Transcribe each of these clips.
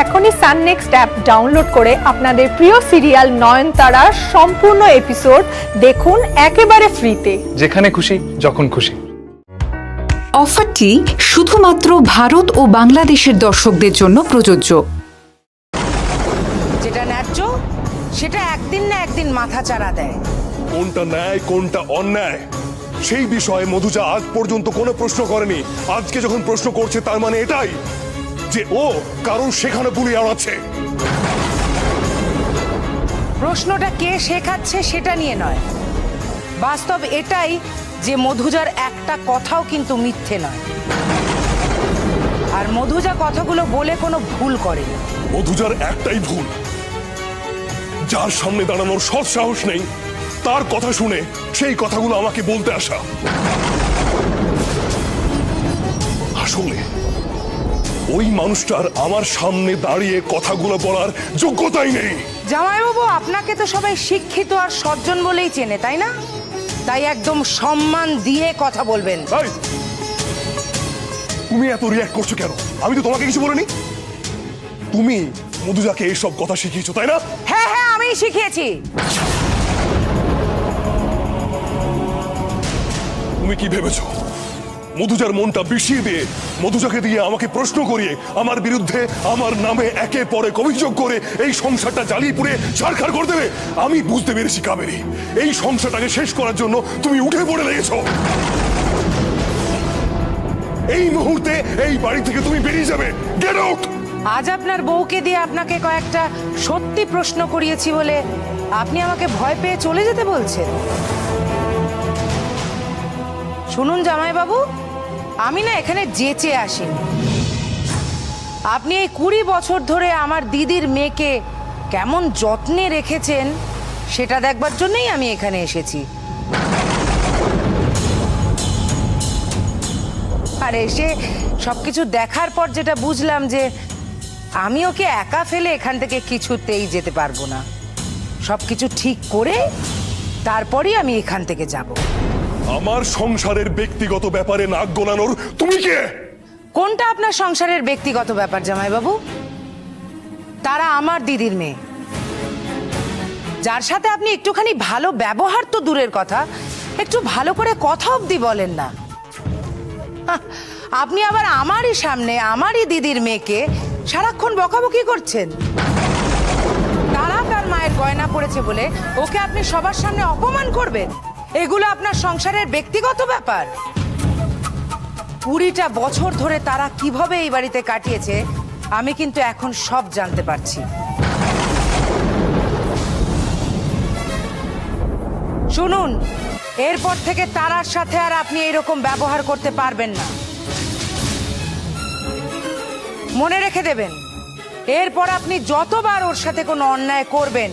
এখনই সান next app download করে আপনাদের প্রিয় সিরিয়াল নয়নতারার সম্পূর্ণ এপিসোড দেখুন একেবারে ফ্রিতে, যেখানে খুশি যখন খুশি। অফারটি শুধুমাত্র ভারত ও বাংলাদেশের দর্শকদের জন্য প্রযোজ্য। যেটা ন্যায্য সেটা একদিন না একদিন মাথাচাড়া দেয়। কোনটা ন্যায় কোনটা অন্যায় সেই বিষয়ে মধুজা আজ পর্যন্ত কোনো প্রশ্ন করেনি। আজকে যখন প্রশ্ন করছে তার মানে এটাই যে ও কারণ সেখানে বুলি আওড়াচ্ছে। প্রশ্নটা কে শেখাচ্ছে সেটা নিয়ে নয়, বাস্তব এটাই যে মধুজার একটা কথাও কিন্তু মিথ্যে নয়, আর মধুজা কথাগুলো বলে কোনো ভুল করে না। মধুজার একটাই ভুল, যার সামনে দাঁড়ানোর সৎ সাহস নেই তার কথা শুনে সেই কথাগুলো আমাকে বলতে আসা। আসলে ওই মানুষটার আমার সামনে দাঁড়িয়ে কথাগুলো বলার যোগ্যতাই নেই। জামাইবাবু, আপনাকে তো সবাই শিক্ষিত আর সজ্জন বলেই চেনে, তাই না? তাই একদম সম্মান দিয়ে কথা বলবেন। তুমি এত রিয়াক্ট করছো কেন? আমি তো তোমাকে কিছু বলিনি। তুমি মধুজাকে এইসব কথা শিখিয়েছো, তাই না? হ্যাঁ হ্যাঁ, আমি শিখিয়েছি। তুমি কি ভেবেছো মধুজার মনটা বিষিয়ে দিয়ে মধুজাকে দিয়ে আমাকে প্রশ্ন করিয়ে আমার বিরুদ্ধে আমার নামে একের পর এক অভিযোগ করে এই সংসারটা জ্বালিয়ে পুড়ে ছারখার করে দেবে? আমি বুঝতে পেরেছি কাবেরী, এই সংসারটাকে শেষ করার জন্য তুমি উঠে পড়ে লেগেছো। এই মুহূর্তে এই বাড়ি থেকে তুমি বেরিয়ে যাবে। Get out. আজ আপনার বউকে দিয়ে আপনাকে কয়েকটা সত্যি প্রশ্ন করিয়েছি বলে আপনি আমাকে ভয় পেয়ে চলে যেতে বলছেন? শুনুন জামাইবাবু, আমি না এখানে যেচে আসিনি। আপনি এই 20 বছর ধরে আমার দিদির মেয়েকে কেমন যত্নে রেখেছেন সেটা দেখবার জন্যই আমি এখানে এসেছি। আর এসে সবকিছু দেখার পর যেটা বুঝলাম যে আমি ওকে একা ফেলে এখান থেকে কিছুতেই যেতে পারবো না। সবকিছু ঠিক করে তারপরই আমি এখান থেকে যাব। আমার সংসারের ব্যক্তিগত ব্যাপারে নাক গলানোর তুমি কে? কোনটা আপনার সংসারের ব্যক্তিগত ব্যাপার জামাইবাবু? তারা আমার দিদির মেয়ে, যার সাথে আপনি একটুখানি ভালো ব্যবহার তো দূরের কথা, একটু ভালো করে কথা অবধি বলেন না। আপনি আবার আমারই সামনে আমারই দিদির মেয়েকে সারাক্ষণ বকাবকি করছেন। তারা তার মায়ের গয়না পড়েছে বলে ওকে আপনি সবার সামনে অপমান করবেন? এগুলো আপনার সংসারের ব্যক্তিগত ব্যাপার। 20টা বছর ধরে তারা কিভাবে এই বাড়িতে কাটিয়েছে আমি কিন্তু এখন সব জানতে পারছি। শুনুন, এরপর থেকে তারার সাথে আর আপনি এরকম ব্যবহার করতে পারবেন না, মনে রেখে দেবেন। এরপর আপনি যতবার ওর সাথে কোনো অন্যায় করবেন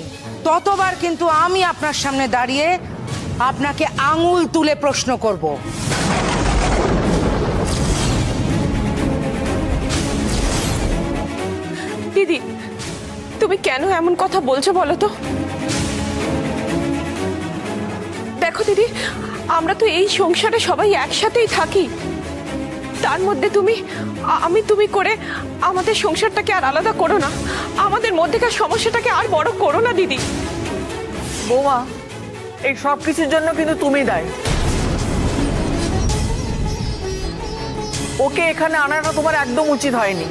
ততবার কিন্তু আমি আপনার সামনে দাঁড়িয়ে আপনাকে আঙুল তুলে প্রশ্ন করব। দিদি, তুমি কেন এমন কথা বলছো বলো তো? দেখো দিদি, আমরা তো এই সংসারে সবাই একসাথেই থাকি, তার মধ্যে তুমি করে আমাদের সংসারটাকে আর আলাদা করো না, আমাদের মধ্যেকার সমস্যাটাকে আর বড় করো না দিদি। বৌমা, এই সব কিছুর জন্য কিন্তু তুমি দায়ী। ওকে এখানে আনাটা তোমার একদম উচিত হয়নি।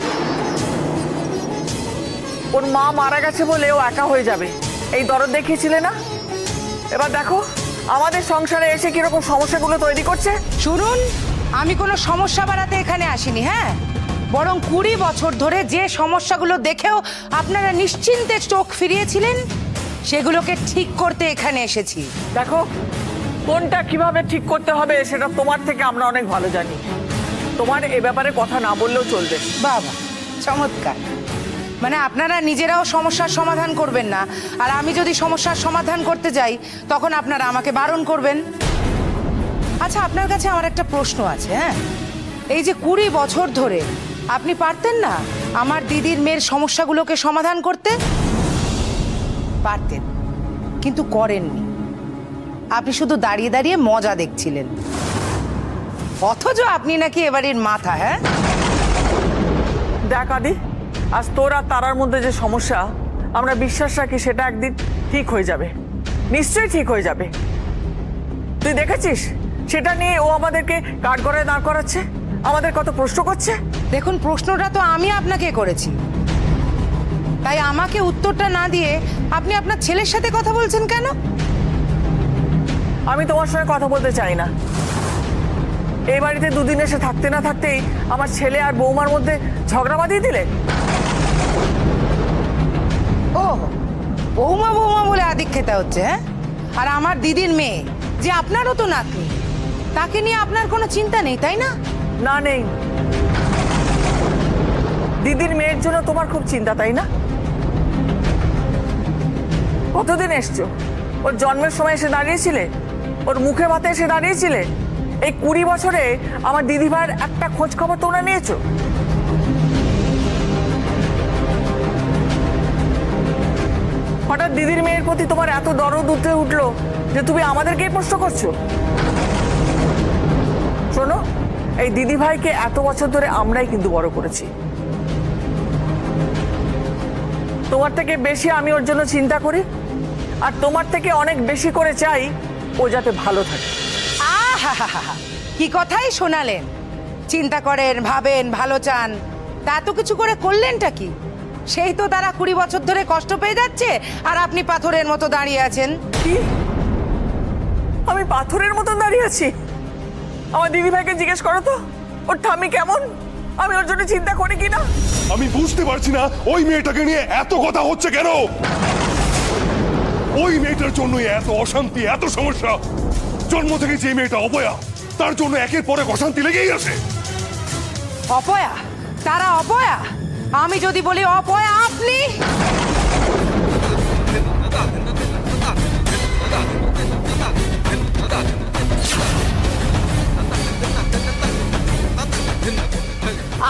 ওর মা মারা গেছে বলে ও একা হয়ে যাবে এই দরদ দেখিয়েছিলে না? এবার দেখো আমাদের সংসারে এসে কিরকম সমস্যাগুলো তৈরি করছে। শুনুন, আমি কোনো সমস্যা বাড়াতে এখানে আসিনি, হ্যাঁ, বরং 20 বছর ধরে যে সমস্যাগুলো দেখেও আপনারা নিশ্চিন্তে চোখ ফিরিয়েছিলেন সেগুলোকে ঠিক করতে এখানে এসেছি। দেখো, কোনটা কিভাবে ঠিক করতে হবে সেটা তোমার থেকে আমরা অনেক ভালো জানি। তোমার এ ব্যাপারে কথা না বললেও চলবে। বাবা, চমৎকার। মানে আপনারা নিজেরাও সমস্যার সমাধান করবেন না, আর আমি যদি সমস্যার সমাধান করতে যাই তখন আপনারা আমাকে বারণ করবেন। আচ্ছা, আপনার কাছে আমার একটা প্রশ্ন আছে। হ্যাঁ, এই যে 20 বছর ধরে আপনি পারতেন না আমার দিদির মেয়ের সমস্যাগুলোকে সমাধান করতে? পারতেন, কিন্তু করেননি। আপনি শুধু দাঁড়িয়ে দাঁড়িয়ে মজা দেখছিলেন, অথচ আপনি নাকি এবারের মাথা। হ্যাঁ দেখ আদি, আজ তোর আর তারার মধ্যে যে সমস্যা আমরা বিশ্বাস রাখি সেটা একদিন ঠিক হয়ে যাবে, নিশ্চয়ই ঠিক হয়ে যাবে। তুই দেখেছিস সেটা নিয়ে ও আমাদেরকে কাঠগড়ায় দাঁড় করাচ্ছে, আমাদের কত প্রশ্ন করছে। দেখুন, প্রশ্নটা তো আমি আপনাকে করেছি, তাই আমাকে উত্তরটা না দিয়ে আপনি আপনার ছেলের সাথে কথা বলছেন কেন? আমি তোমার সঙ্গে কথা বলতে চাই না। এই বাড়িতে দুদিন এসে থাকতে না থাকতেই আমার ছেলে আর বৌমার মধ্যে ঝগড়া বাঁধিয়ে দিলে। ও, বৌমা বৌমা বলে আদিক খেতে হচ্ছে, হ্যাঁ? আর আমার দিদির মেয়ে যে আপনারও তো নাতনি, তাকে নিয়ে আপনার কোনো চিন্তা নেই, তাই না? না, নেই। দিদির মেয়ের জন্য তোমার খুব চিন্তা, তাই না? কতদিন এসছো? ওর জন্মের সময় এসে দাঁড়িয়েছিলে, ওর মুখে ভাতে এসে দাঁড়িয়েছিলে। এই 20 বছরে আমার দিদি ভাইয়ের একটা খোঁজ খবর তোমরা নিয়েছো? হঠাৎ দিদির মেয়ের প্রতি তোমার এত দরদ উঠে উঠলো যে তুমি আমাদেরকেই প্রশ্ন করছো। শোনো, এই দিদি ভাইকে এত বছর ধরে আমরাই কিন্তু বড় করেছি। তোমার থেকে বেশি আমি ওর জন্য চিন্তা করি, আর তোমার থেকে অনেক বেশি করে চাই ও যাতে ভালো থাকে। আহা, কি কথাই শোনালেন! চিন্তা করেন, ভাবেন, ভালো চান, তা তো কিছু করে করলেনটা কি? সেই তো তারা 20 বছর ধরে কষ্ট পেয়ে যাচ্ছে, আর আপনি পাথরের মতো দাঁড়িয়ে আছেন। কি? আমি পাথরের মতন দাঁড়িয়ে আছি? আমার দিদি ভাইকে জিজ্ঞেস করো তো ওর ঠাম্মি কেমন, আমি ওর জন্য চিন্তা করি কিনা। আমি বুঝতে পারছি না ওই মেয়েটাকে নিয়ে এত কথা হচ্ছে কেন। ওই মেয়েটার জন্য এত অশান্তি, এত সমস্যা। জন্ম থেকে যে মেয়েটা অপয়া, তার জন্য একের পর এক অশান্তি লেগেই আছে। অপয়া? তারা অপয়া? আমি যদি বলি অপয়া আপনি?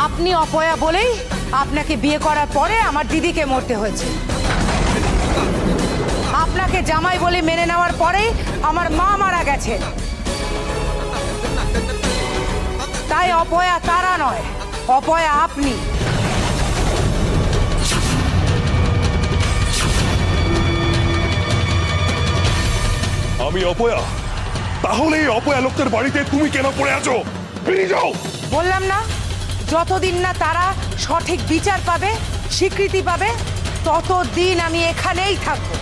আপনি অপয়া বলেই আপনাকে বিয়ে করার পরে আমার দিদিকে মরতে হয়েছে। আপনাকে জামাই বলে মেনে নেওয়ার পরে আমার মা মারা গেছে। তাই অপয়া তারা নয়, অপয়া আপনি। আমি অপয়া? তাহলে এই অপয়া লোকটার বাড়িতে তুমি কেন পড়ে আছো? বেরিয়ে যাও। বললাম না, যতদিন না তারা সঠিক বিচার পাবে, স্বীকৃতি পাবে, ততদিন আমি এখানেই থাকবো।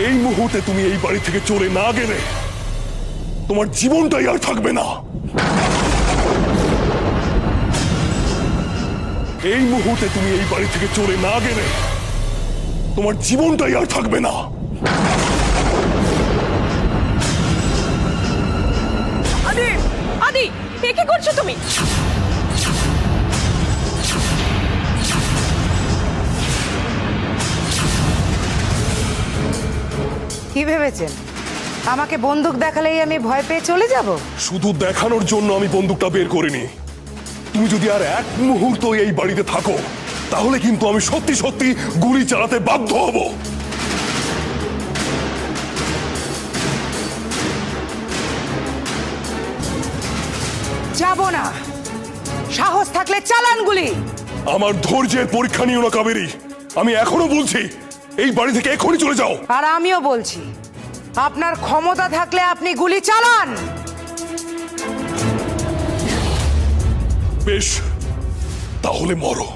এই মুহূর্তে তুমি এই বাড়ি থেকে চলে না গেলে তোমার জীবনটাই আর থাকবে না। এই মুহূর্তে তুমি এই বাড়ি থেকে চলে না গেলে তোমার জীবনটাই আর থাকবে না। আদি, আদি, এ কি করছো তুমি? কি ভেবেছেন আমাকে বন্দুক দেখালেই আমি ভয় পেয়ে চলে যাব? শুধু দেখানোর জন্য আমি বন্দুকটা বের করিনি। তুমি যদি আর এক মুহূর্ত এই বাড়িতে থাকো তাহলে কিন্তু আমি সত্যি সত্যি গুলি চালাতে বাধ্য হব। যাব না। সাহস থাকলে চালান গুলি। আমার ধৈর্যের পরীক্ষা নিও না কাবেরী। আমি এখনো বলছি এই বাড়ি থেকে এখনই চলে যাও। আর আমিও বলছি, আপনার ক্ষমতা থাকলে আপনি গুলি চালান। বেশ, তাহলে মরো।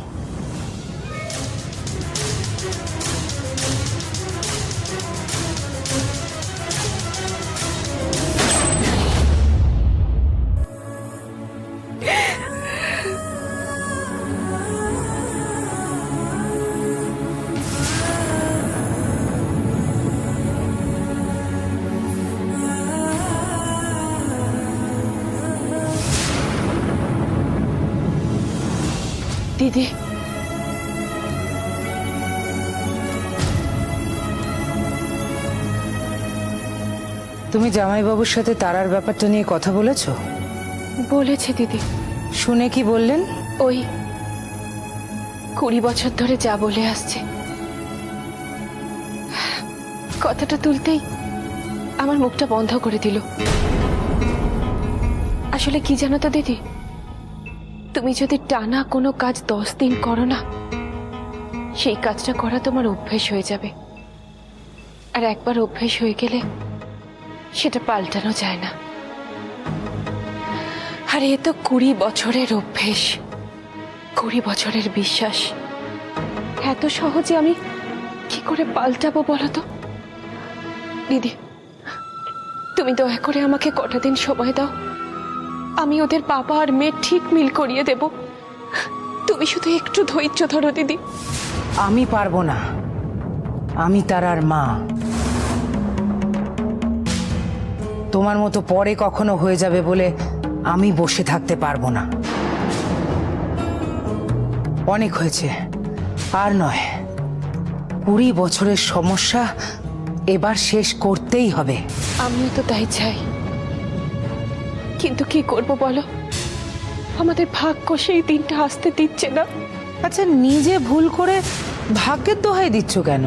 দিদি, তুমি জামাইবাবুর সাথে তারার ব্যাপারটা নিয়ে কথা বলেছো? বলেছে দিদি। শুনে কি বললেন? ওই 20 বছর ধরে যা বলে আসছে, কথাটা তুলতেই আমার মুখটা বন্ধ করে দিল। আসলে কি জানো তো দিদি, তুমি যদি টানা কোনো কাজ 10 দিন করো না, সেই কাজটা করা তোমার অভ্যেস হয়ে যাবে। আর একবার অভ্যেস হয়ে গেলে সেটা পাল্টানো যায় না। আর এ তো 20 বছরের অভ্যেস, 20 বছরের বিশ্বাস। এত সহজে আমি কি করে পাল্টাবো বলো তো? দিদি, তুমি দয়া করে আমাকে কটা দিন সময় দাও, আমি ওদের বাবা আর মেয়ে ঠিক মিল করিয়ে দেব। তুমি শুধু একটু ধৈর্য ধরো দিদি। আমি পারবো না, আমি তারার মা। তোমার মতো পরে কখনো হয়ে যাবে বলে আমি বসে থাকতে পারবো না। অনেক হয়েছে, আর নয়। 20 বছরের সমস্যা এবার শেষ করতেই হবে। আমিও তো তাই চাই, কিন্তু কি করব বলো, আমাদের ভাগ্য সেই দিনটা আসতে দিচ্ছে না। আচ্ছা, নিজে ভুল করে ভাগ্যের দোহাই দিচ্ছ কেন?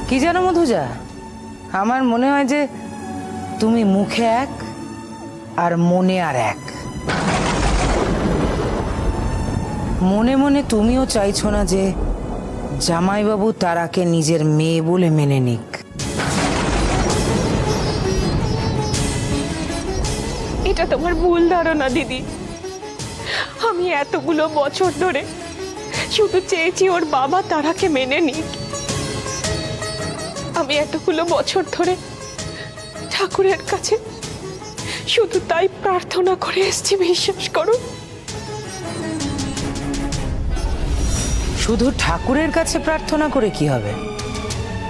কি জানো মধুজা, আমার মনে হয় যে তুমি মুখে এক আর মনে আর এক। মনে মনে তুমিও চাইছো না যে জামাইবাবু তারাকে নিজের মেয়ে বলে মেনে নিক। এটা তোমার ভুল ধারণা দিদি। আমি এতগুলো বছর ধরে শুধু চেয়েছি ওর বাবা তারাকে মেনে নিক। আমি এতগুলো বছর ধরে ঠাকুরের কাছে শুধু তাই প্রার্থনা করে এসেছি, বিশ্বাস করো। শুধু ঠাকুরের কাছে প্রার্থনা করে কি হবে?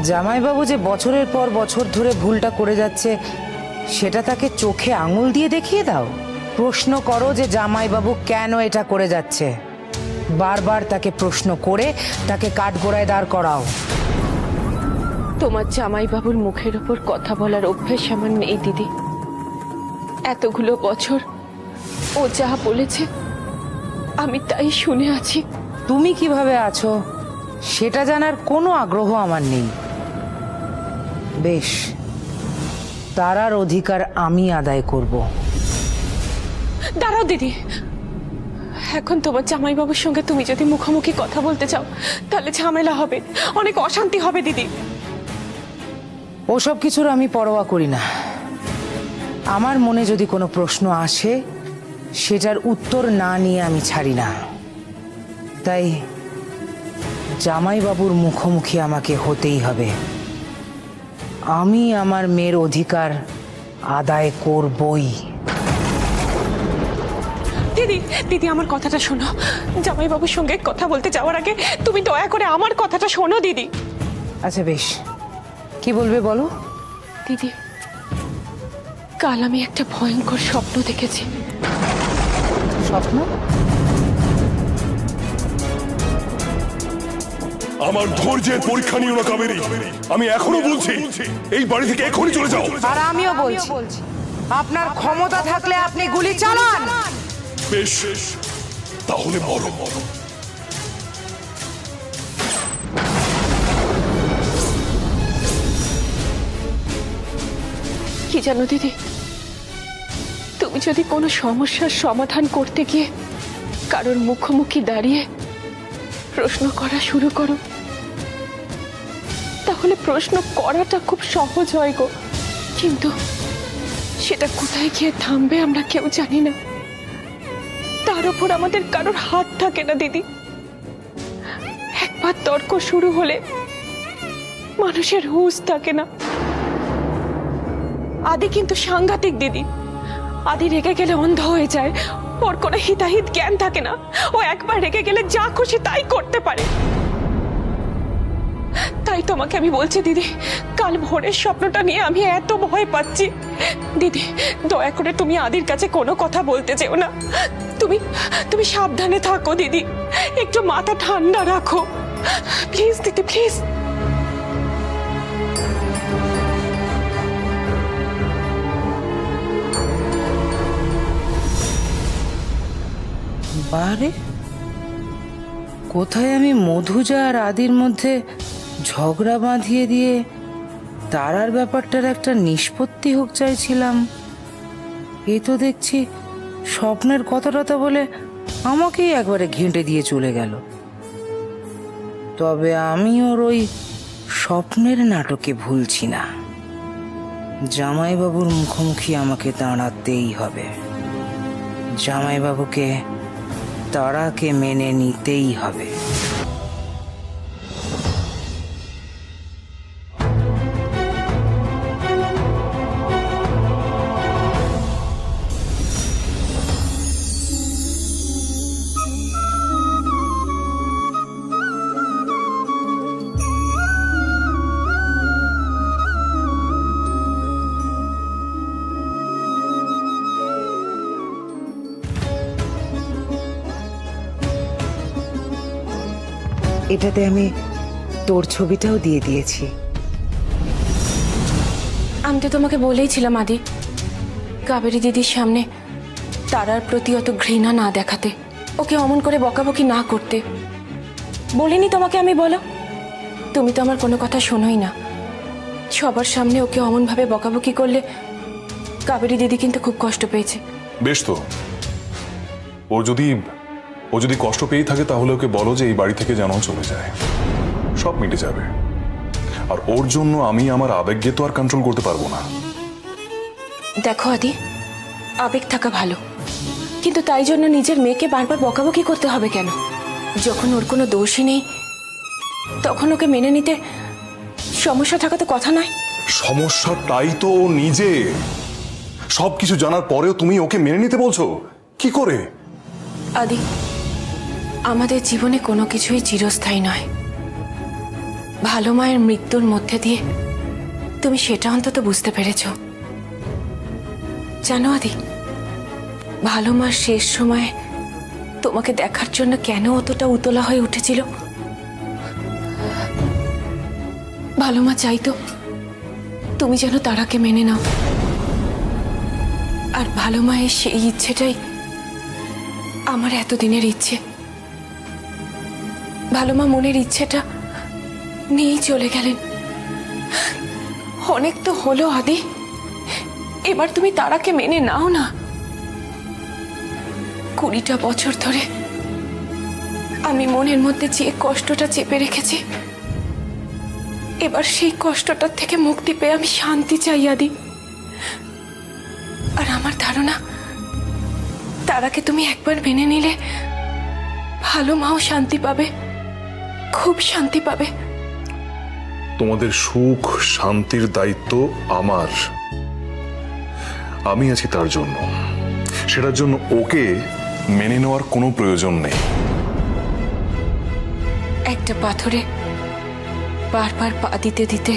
জামাইবাবু যে বছরের পর বছর ধরে ভুলটা করে যাচ্ছে, সেটা তাকে চোখে আঙুল দিয়ে দেখিয়ে দাও। প্রশ্ন করো যে জামাইবাবু কেন এটা করে যাচ্ছে। বারবার তাকে প্রশ্ন করে তাকে কাঠগোড়ায় দাঁড় করাও। তোমার জামাইবাবুর মুখের উপর কথা বলার অভ্যেস আমার নেই দিদি। এতগুলো বছর ও যা বলেছে আমি তাই শুনে আছি। তুমি কিভাবে আছো সেটা জানার কোনো আগ্রহ আমার নেই। বেশ, তারার অধিকার আমি আদায় করব। দাঁড়াও দিদি, এখন তোমার জামাইবাবুর সঙ্গে তুমি যদি মুখোমুখি কথা বলতে চাও তাহলে ঝামেলা হবে, অনেক অশান্তি হবে দিদি। ওসব কিছুর আমি পরোয়া করি না। আমার মনে যদি কোনো প্রশ্ন আসে, সেটার উত্তর না নিয়ে আমি ছাড়ি না। তাই জামাইবাবুর মুখোমুখি আমাকে হতেই হবে। আমি আমার মেয়ের অধিকার আদায় করবই। দিদি দিদি, আমার কথাটা শোনো। জামাইবাবুর সঙ্গে কথা বলতে যাওয়ার আগে তুমি দয়া করে আমার কথাটা শোনো দিদি। আচ্ছা বেশ, কি বলবে বলো। দিদি, কাল আমি একটা ভয়ঙ্কর স্বপ্ন দেখেছি। স্বপ্ন? আমার ধৈর্যের পরীক্ষা নিও না কাবেরী। আমি এখনো বলছি, এই বাড়ি থেকে এখনই চলে যাও। আর আমিও বলছি, আপনার ক্ষমতা থাকলে আপনি গুলি চালান। বেশ, তাহলে মরো। কি জানো দিদি, তুমি যদি কোনো সমস্যার সমাধান করতে গিয়ে কারোর মুখোমুখি দাঁড়িয়ে প্রশ্ন করা শুরু করো, তাহলে প্রশ্ন করাটা খুব সহজ হয় গো, কিন্তু সেটা কোথায় গিয়ে থামবে আমরা কেউ জানি না। তার উপর আমাদের কারোর হাত থাকে না দিদি। একবার তর্ক শুরু হলে মানুষের হুঁশ থাকে না। আদি কিন্তু সাংঘাতিক দিদি। আদি রেগে গেলে অন্ধ হয়ে যায়, ওর কোনো হিতাহিত জ্ঞান থাকে না। ও একবার রেগে গেলে যা খুশি তাই করতে পারে। তাই তোমাকে আমি বলছি দিদি, কাল ভোরের স্বপ্নটা নিয়ে আমি এত ভয় পাচ্ছি। দিদি দয়া করে তুমি আদির কাছে কোনো কথা বলতে চেও না। তুমি সাবধানে থাকো দিদি, একটু মাথা ঠান্ডা রাখো প্লিজ দিদি, প্লিজ। বারে, কোথায় আমি মধুজা আর আদির মধ্যে ঝগড়া বাঁধিয়ে দিয়ে তারার ব্যাপারটার একটা নিষ্পত্তি হোক চাইছিলাম। এ তো দেখছি স্বপ্নের কথাটা বলে আমাকেই একবারে ঘেঁটে দিয়ে চলে গেল। তবে আমি ওর ওই স্বপ্নের নাটকে ভুলছি না। জামাইবাবুর মুখোমুখি আমাকে দাঁড়াতেই হবে। জামাইবাবুকে তারাকে মেনে নিতেই হবে। এটাতে আমি তোর ছবিটাও দিয়ে দিয়েছি। আমি তো তোমাকে বলেইছিলাম আদি, কাবেরী দিদির সামনে তারার প্রতি অত ঘৃণা না দেখাতে, ওকে অমন করে বকাবকি না করতে। বলিনি তোমাকে আমি? বলো, তুমি তো আমার কোনো কথা শোনোই না। সবার সামনে ওকে অমনভাবে বকাবকি করলে কাবেরী দিদি কিন্তু খুব কষ্ট পেয়েছে। বেশ তো, ও যদি কষ্ট পেয়েই থাকে তাহলে ওকে বলো যে এই বাড়ি থেকে যেন চলে যায়, সব মিটে যাবে। আর ওর জন্য আমি আমার আবেগকে তো আর কন্ট্রোল করতে পারবো না। দেখো আদি, আবেগ থাকা ভালো, কিন্তু তাই জন্য নিজের মেয়েকে বারবার বকাবকি করতে হবে কেন? যখন ওর কোনো দোষই নেই তখন ওকে মেনে নিতে সমস্যা থাকা তো কথা নয়। সমস্যাটাই তো ও নিজে। সবকিছু জানার পরেও তুমি ওকে মেনে নিতে বলছো কি করে? আদি, আমাদের জীবনে কোনো কিছুই চিরস্থায়ী নয়। ভালো মায়ের মৃত্যুর মধ্যে দিয়ে তুমি সেটা অন্তত বুঝতে পেরেছো। জানো আদি, ভালো মার শেষ সময়ে তোমাকে দেখার জন্য কেন অতটা উতলা হয়ে উঠেছিল? ভালো মা চাইতো তুমি যেন তারাকে মেনে নাও। আর ভালো মায়ের সেই ইচ্ছেটাই আমার এতদিনের ইচ্ছে। ভালো মা মনের ইচ্ছেটা নিয়েই চলে গেলেন। অনেক তো হলো আদি, এবার তুমি তারাকে মেনে নাও না। 20টা বছর ধরে আমি মনের মধ্যে যে কষ্টটা চেপে রেখেছি, এবার সেই কষ্টটার থেকে মুক্তি পেয়ে আমি শান্তি চাই আদি। আর আমার ধারণা তারাকে তুমি একবার মেনে নিলে ভালো মাও শান্তি পাবে, খুব শান্তি পাবে। তোমাদের সুখ শান্তির দায়িত্ব আমার। আমি আছি তার জন্য, সেটার জন্য ওকে মেনে নেওয়ার কোনো প্রয়োজন নেই। একটা পাথরে বারবার পা দিতে দিতে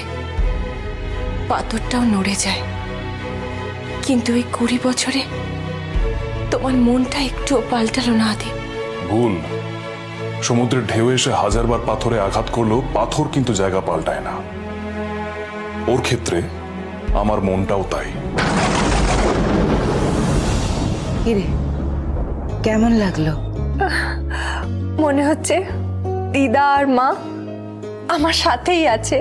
পাথরটাও নড়ে যায়, কিন্তু এই 20 বছরে তোমার মনটা একটুও পাল্টালো না আদি। ভুল। সমুদ্রের ঢেউ এসে 1000বার পাথরে আঘাত করলেও পাথর কিন্তু জায়গা পাল্টায় না। ওর ক্ষেত্রে আমার মনটাও তাই। কিরে, কেমন লাগলো? মনে হচ্ছে দিদা আর মা আমার সাথেই আছে।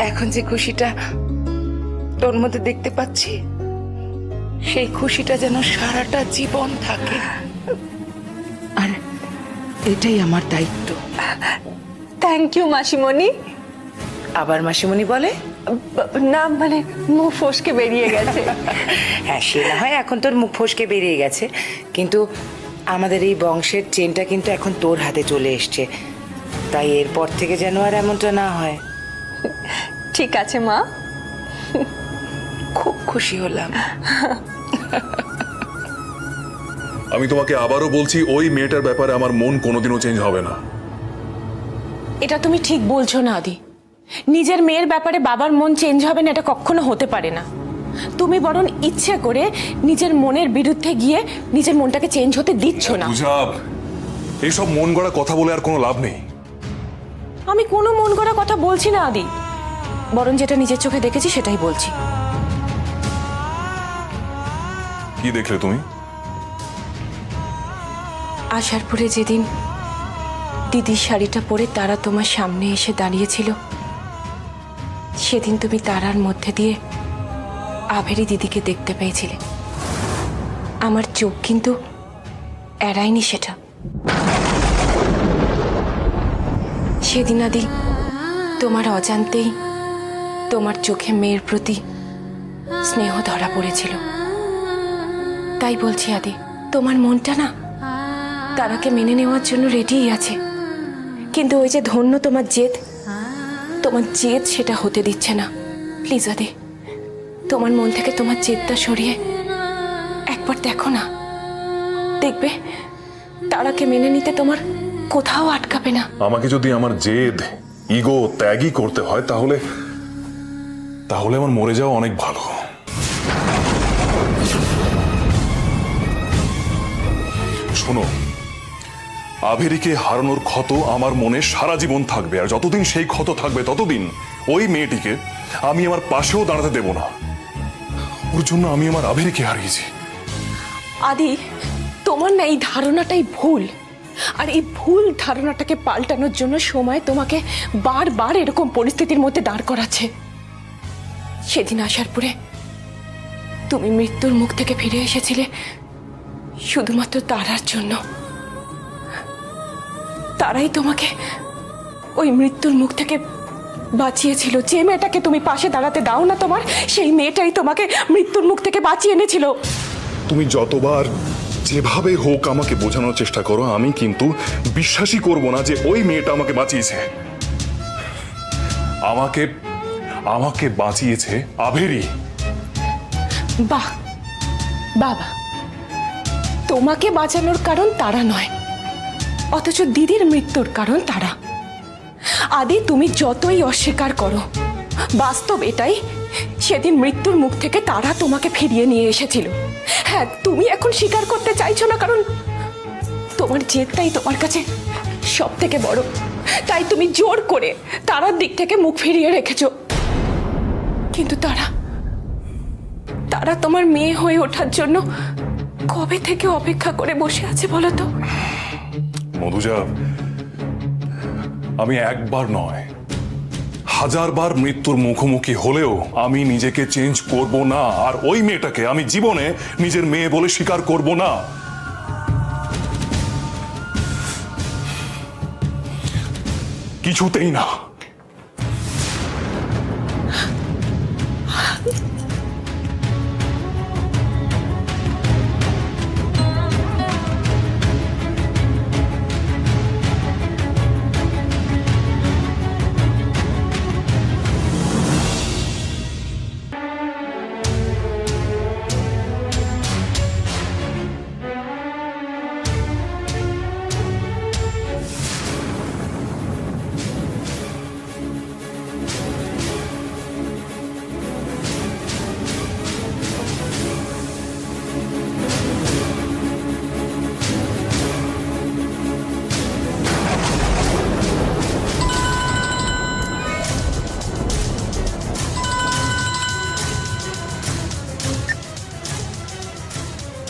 এখন যে খুশিটা তোর মধ্যে দেখতে পাচ্ছি, সেই খুশিটা যেন সারাটা জীবন থাকে। আর এটাই আমার দায়িত্ব। থ্যাংক ইউ মাসিমণি। আবার মাসিমণি বলে? না মানে মুখ ফসকে বেরিয়ে গেছে। হ্যাঁ, সে না হয় এখন তোর মুখ ফসকে বেরিয়ে গেছে, কিন্তু আমাদের এই বংশের চেনটা কিন্তু এখন তোর হাতে চলে এসছে। তাই এরপর থেকে যেন আর এমনটা না হয়। ঠিক আছে মা, খুব খুশি হলাম। আমি তোমাকে আবারও বলছি, ওই মেয়েটার ব্যাপারে আমার মন কোনোদিনও চেঞ্জ হবে না। এটা তুমি ঠিক বলছো না আদি। নিজের মেয়ের ব্যাপারে বাবার মন চেঞ্জ হবে না, এটা কখনো হতে পারে না। তুমি বরং ইচ্ছে করে নিজের মনের বিরুদ্ধে গিয়ে নিজের মনটাকে চেঞ্জ হতে দিচ্ছ না। বুঝাব, এইসব মন গড়া কথা বলে আর কোনো লাভ নেই। আমি কোনো মন গড়া কথা বলছি না আদি, বরং যেটা নিজের চোখে দেখেছি সেটাই বলছি। কি দেখলে তুমি? আশারপুরে যেদিন দিদির শাড়িটা পরে তারা তোমার সামনে এসে দাঁড়িয়েছিল, সেদিন তুমি তারার মধ্যে দিয়ে আভেরি দিদিকে দেখতে পেয়েছিলে। আমার চোখ কিন্তু এড়ায়নি সেটা। সেদিন আদি তোমার অজান্তেই তোমার চোখে মেয়ের প্রতি স্নেহ ধরা পড়েছিল। তাই বলছি আদি, তোমার মনটা না তারাকে মেনে নেওয়ার জন্য রেডিই আছে, কিন্তু ওই যে ধন্য তোমার জেদ সেটা হতে দিচ্ছে না। প্লিজ আদি, তোমার মন থেকে তোমার জেদটা সরিয়ে একবার দেখো না, দেখবে তারাকে মেনে নিতে তোমার কোথাও আটকাবে না। আমাকে যদি আমার জেদ ইগো ত্যাগই করতে হয় তাহলে আমার মরে যাওয়া অনেক ভালো। শোনো, আভেরিকে হারানোর ক্ষত আমার মনে সারা জীবন থাকবে, আর যতদিন সেই ক্ষত থাকবে ততদিন ওই মেয়েটিকে আমি আমার পাশেও দাঁড়াতে দেব না। ওর জন্য আমি আমার আভেরিকে হারিয়েছি। আদি, তোমার না এই ধারণাটাই ভুল, আর এই ভুল ধারণাটাকে পাল্টানোর জন্য সময় তোমাকে বারবার এরকম পরিস্থিতির মধ্যে দাঁড় করাচ্ছে। সেদিন আসার পরে তুমি মৃত্যুর মুখ থেকে ফিরে এসেছিলে শুধুমাত্র তারার জন্য। তারাই তোমাকে ওই মৃত্যুর মুখ থেকে বাঁচিয়েছিল। যে মেয়েটাকে তুমি পাশে দাঁড়াতে দাও না তোমার, সেই মেয়েটাই তোমাকে মৃত্যুর মুখ থেকে বাঁচিয়ে এনেছিল। তুমি যতবার যেভাবে হোক আমাকে বোঝানোর চেষ্টা করো, আমি কিন্তু বিশ্বাসই করব না যে ওই মেয়েটা আমাকে বাঁচিয়েছে। আমাকে বাঁচিয়েছে আভেরি। বাহ বাবা, তোমাকে বাঁচানোর কারণ তারা নয়, অথচ দিদির মৃত্যুর কারণ তারা। আদি, তুমি যতই অস্বীকার করো, বাস্তব এটাই, সেদিন মৃত্যুর মুখ থেকে তারা তোমাকে ফিরিয়ে নিয়ে এসেছিল। হ্যাঁ, তুমি এখন স্বীকার করতে চাইছো না কারণ তোমার জেদটাই তোমার কাছে সব থেকে বড়। তাই তুমি জোর করে তারার দিক থেকে মুখ ফিরিয়ে রেখেছো। কিন্তু তারা তোমার মেয়ে হয়ে ওঠার জন্য কবে থেকে অপেক্ষা করে বসে আছে বলো তো? মধুজা, আমি একবার নয়, হাজারবার মৃত্যুর মুখোমুখি হলেও আমি নিজেকে চেঞ্জ করব না, আর ওই মেয়েটাকে আমি জীবনে নিজের মেয়ে বলে স্বীকার করব না। কিছুতেই না।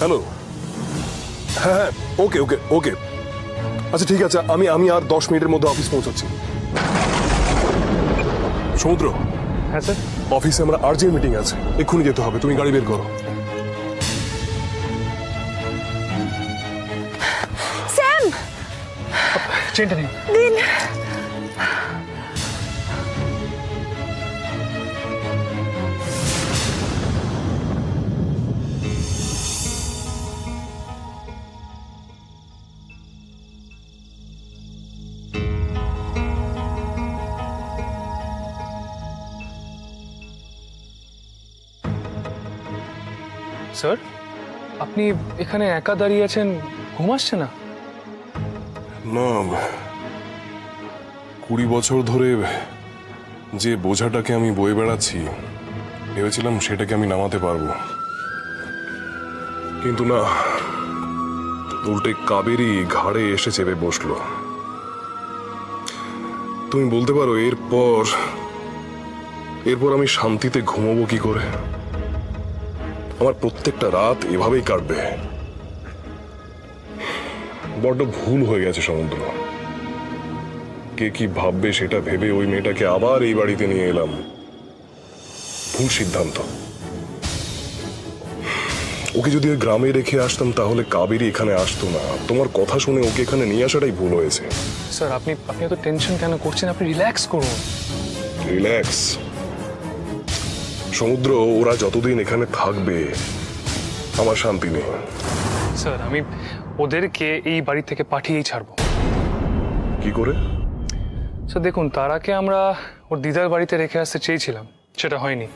হ্যালো, হ্যাঁ, ওকে ওকে ওকে, আচ্ছা ঠিক আছে, আমি আর 10 মিনিটের মধ্যে অফিস পৌঁছাচ্ছি। সমুদ্র, হ্যাঁ স্যার। অফিসে আমরা আর্জেন্ট মিটিং আছে, এক্ষুনি যেতে হবে, তুমি গাড়ি বের করো। স্যাম, চেনটা নিন। দিন। স্যার, আপনি এখানে একা দাঁড়িয়ে আছেন, ঘুম আসছে না? না, 20 বছর ধরে যে বোঝাটাকে আমি বয়ে বেড়াচ্ছি, ভেবেছিলাম সেটাকে আমি নামাতে পারবো, কিন্তু না, উল্টে কাবেরী ঘাড়ে এসে চেপে বসলো। তুমি বলতে পারো এরপর আমি শান্তিতে ঘুমাবো কি করে? আমার প্রত্যেকটা রাত এভাবেই কাটবে। বড্ড ভুল হয়ে গেছে সমুদ্র। কে কি ভাববে সেটা ভেবে ওই মেয়েটাকে আবার এই বাড়িতে নিয়ে এলাম। ভুল সিদ্ধান্ত। ওকে যদি ওই গ্রামে রেখে আসতাম তাহলে কাবেরী এখানে আসতো না। তোমার কথা শুনে ওকে এখানে নিয়ে আসাটাই ভুল হয়েছে। স্যার আপনি আপনি এত টেনশন কেন করছেন? আপনি রিল্যাক্স করুন। রিল্যাক্স? সমুদ্র, ওরা যতদিন এখানে থাকবে আমার শান্তি নেই। স্যার আমি ওদেরকে এই বাড়ি থেকে পাঠিয়েই ছাড়বো। কি করে? স্যার দেখুন, তারাকে আমরা ওর দিদার বাড়িতে রেখে আসতে চেয়েছিলাম, সেটা হয়নি।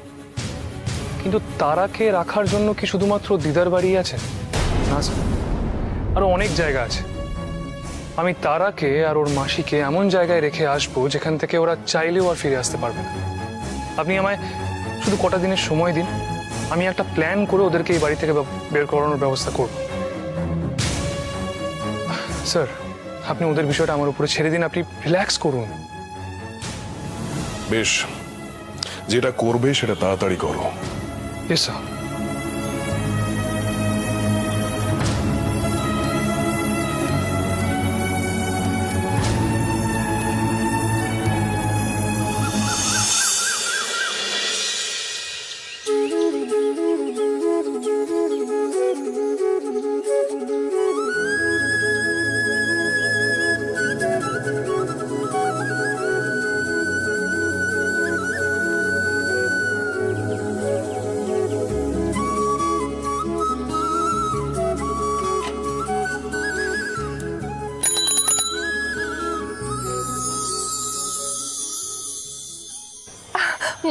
কিন্তু তারাকে রাখার জন্য কি শুধুমাত্র দিদার বাড়ি আছে? না স্যার, আরো অনেক জায়গা আছে। আমি তারাকে আর ওর মাসিকে এমন জায়গায় রেখে আসবো যেখান থেকে ওরা চাইলেও আর ফিরে আসতে পারবে না। আপনি আমায় শুধু কটা দিনের সময় দিন, আমি একটা প্ল্যান করে ওদেরকে এই বাড়ি থেকে বের করানোর ব্যবস্থা করব। স্যার আপনি ওদের বিষয়টা আমার উপরে ছেড়ে দিন, আপনি রিল্যাক্স করুন। বেশ, যেটা করবে সেটা তাড়াতাড়ি করো। Yes sir.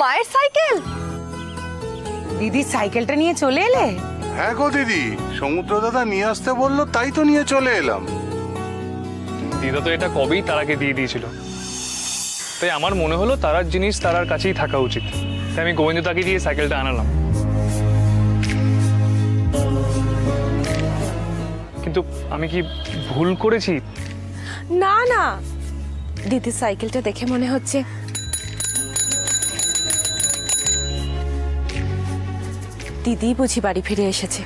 মায়ের সাইকেল? দিদি সাইকেলটা নিয়ে চলে এলে? হ্যাঁ গো দিদি, সমুদ্র দাদা নিয়ে আসতে বললো, তাই তো নিয়ে চলে এলাম। দিদা তো এটা কবেই তারাকে দিয়ে দিয়েছিল, তাই আমার মনে হলো তারার জিনিস তারার কাছেই থাকা উচিত, তাই আমি গোবিন্দদাকে দিয়ে সাইকেলটা আনালাম। কিন্তু আমি কি ভুল করেছি? না না, দিদির সাইকেলটা দেখে মনে হচ্ছে দিদি বুঝি বাড়ি ফিরে এসেছে।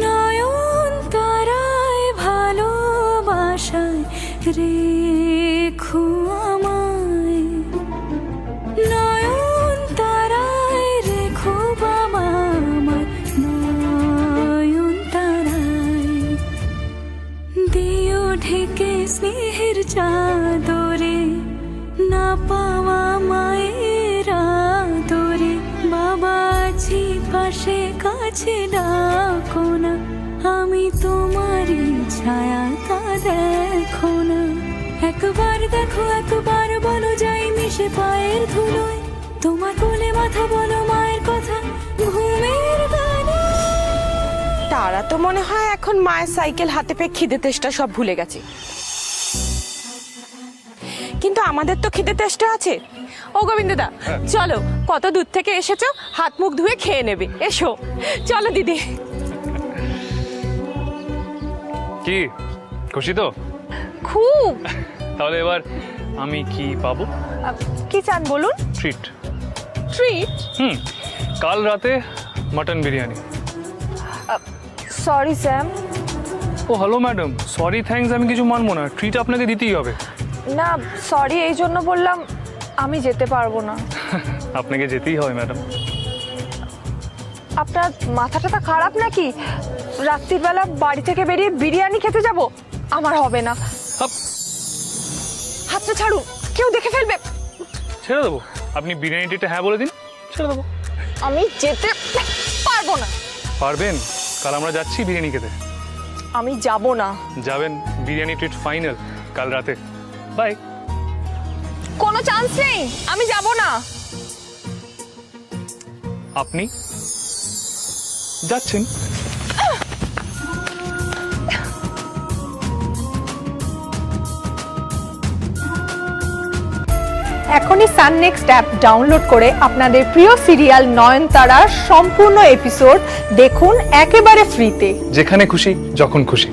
নয়ন তারায় ভালোবাসায় রেখো আমায়, নয়ন তারায় রেখো বাবা আমায়, নয়ন তারায় দিও ঢেকে স্নেহের চাদরে, না পাওয়া মায়ের আদরে, বাবা আছি পাশে কাছে ডাকো না, আমি তোমারই ছায়া তা দেখো না, একবার দেখো একবার বলো যাই মিশে পায়ের ধুলোয়, তোমার কোলে মাথা বলো মায়ের কথা ঘুমের গানে। তারা তো মনে হয় এখন মায়ের সাইকেল হাতে পেয়ে খিদে তেষ্টা সব ভুলে গেছে, কিন্তু আমাদের তো খিদে তেষ্টা আছে। ও গোবিন্দদা চলো, কত দূর থেকে এসেছো, হাত মুখ ধুয়ে খেয়ে নেবে, এসো চলো দিদি। কি খুশি তো? খুব। তাহলে এবার আমি কি পাবো? কি চান বলুন? ট্রিট। ট্রিট? কাল রাতে মটন বিরিয়ানি। Sorry Sam. ও হ্যালো ম্যাডাম, সরি থ্যাঙ্কস আমি কিছু মানবো না, ট্রিট আপনাকে দিতেই হবে। না সরি এই জন্য বললাম, আমি যেতে পারবো না। আপনাকে যেতেই হবে ম্যাডাম। আপনার মাথাটা খারাপ নাকি? রাত্রির বেলা বাড়ি থেকে বেরিয়ে বিরিয়ানি খেতে যাব? আমার হবে না। হাতটা ছাড়ুন, কেউ দেখে ফেলবে। ছেড়ে দেবো, আপনি বিরিয়ানিটা হ্যাঁ বলে দিন, ছেড়ে দেবো। আমি যেতে পারবো না। পারবেন? কাল আমরা যাচ্ছি বিরিয়ানি খেতে। আমি যাব না। যাবেন, বিরিয়ানি ট্রিট ফাইনাল কাল রাতে। বাই। কোনো চান্স নেই, আমি যাব না। আপনি যাচ্ছেন? এখনই সান নেক্সট অ্যাপ ডাউনলোড করে আপনাদের প্রিয় সিরিয়াল নয়নতারার সম্পূর্ণ এপিসোড দেখুন একেবারে ফ্রিতে। যেখানে খুশি, যখন খুশি।